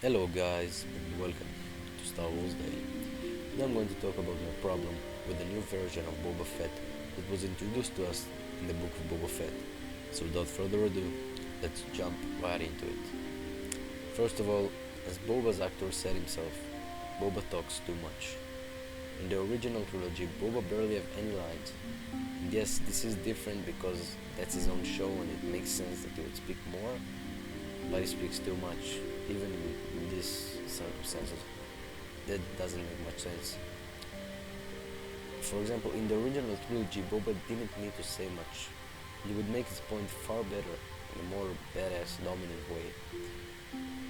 Hello guys, and welcome to Star Wars Daily. Today I'm going to talk about my problem with the new version of Boba Fett that was introduced to us in the book of Boba Fett. So without further ado, let's jump right into it. First of all, as Boba's actor said himself, Boba talks too much. In the original trilogy, Boba barely have any lines. And yes, this is different because that's his own show and it makes sense that he would speak more, but he speaks too much, even in these circumstances. That doesn't make much sense. For example, in the original trilogy, Boba didn't need to say much. He would make his point far better in a more badass, dominant way.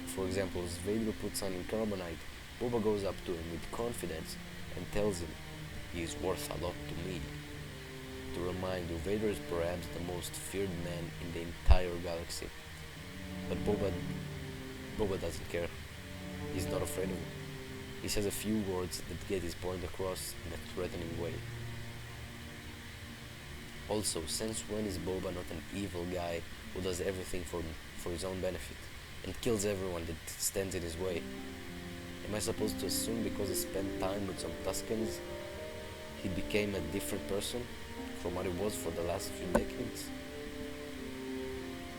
For example, as Vader puts on in carbonite, Boba goes up to him with confidence and tells him he is worth a lot to me. To remind you, Vader is perhaps the most feared man in the entire galaxy. But Boba doesn't care. He's not afraid of him. He says a few words that get his point across in a threatening way. Also, since when is Boba not an evil guy who does everything for his own benefit and kills everyone that stands in his way? Am I supposed to assume because he spent time with some Tuscans, he became a different person from what he was for the last few decades?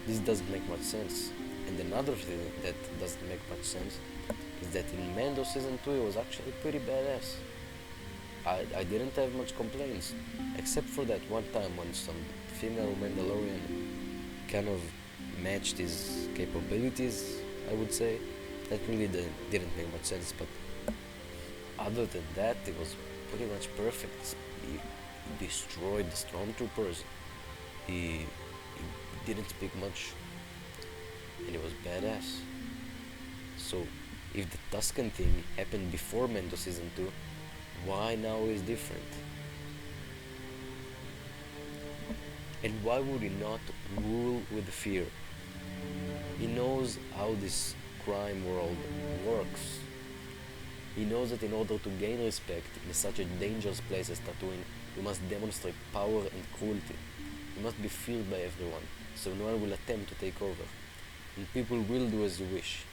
This doesn't make much sense. And another thing that doesn't make much sense is that in Mando season 2 it was actually pretty badass. I didn't have much complaints, except for that one time when some female Mandalorian kind of matched his capabilities, I would say. That really didn't make much sense, but other than that, it was pretty much perfect. He destroyed the stormtroopers. He didn't speak much, and it was badass. So, if the Tuscan thing happened before Mando season 2, why now is different? And why would he not rule with fear? He knows how this crime world works. He knows that in order to gain respect in such a dangerous place as Tatooine, you must demonstrate power and cruelty. You must be feared by everyone, so no one will attempt to take over. And people will do as you wish.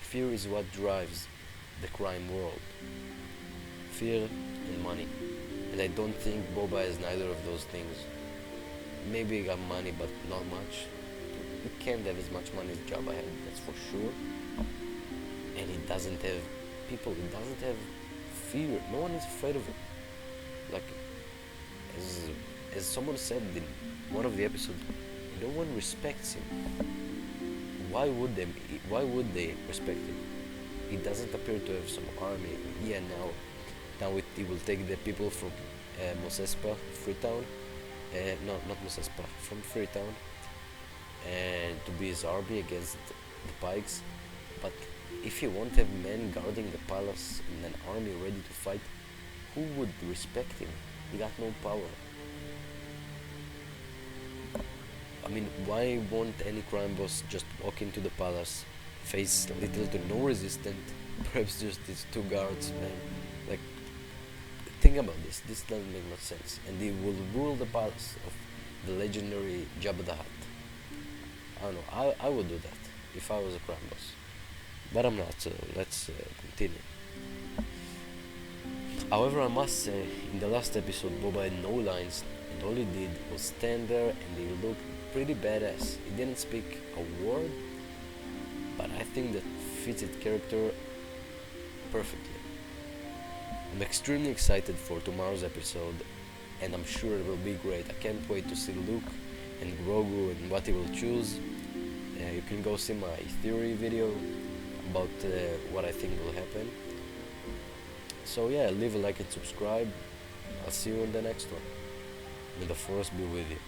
Fear is what drives the crime world. Fear and money. And I don't think Boba has neither of those things. Maybe he got money, but not much. He can't have as much money as Jabba had, that's for sure. And he doesn't have people, he doesn't have fear. No one is afraid of him. Like, as, as someone said in one of the episodes, no one respects him. Why would they? Why would they respect him? He doesn't appear to have some army. Yeah, now he will take the people from Mos Espa, Freetown. No, not Mos Espa, from Freetown, and to be his army against the Pikes. But if he won't have men guarding the palace and an army ready to fight, who would respect him? He got no power. I mean, why won't any crime boss just walk into the palace, face little to no resistance, perhaps just these two guards, man? Like, think about this. This doesn't make much sense. And he will rule the palace of the legendary Jabba the Hutt. I don't know. I would do that if I was a crime boss. But I'm not, so let's continue. However, I must say, in the last episode, Boba had no lines, and all he did was stand there and he looked pretty badass. He didn't speak a word, but I think that fits his character perfectly. I'm extremely excited for tomorrow's episode, and I'm sure it will be great. I can't wait to see Luke and Grogu and what he will choose. You can go see my theory video about what I think will happen. So yeah, leave a like and subscribe. I'll see you in the next one. May the force be with you.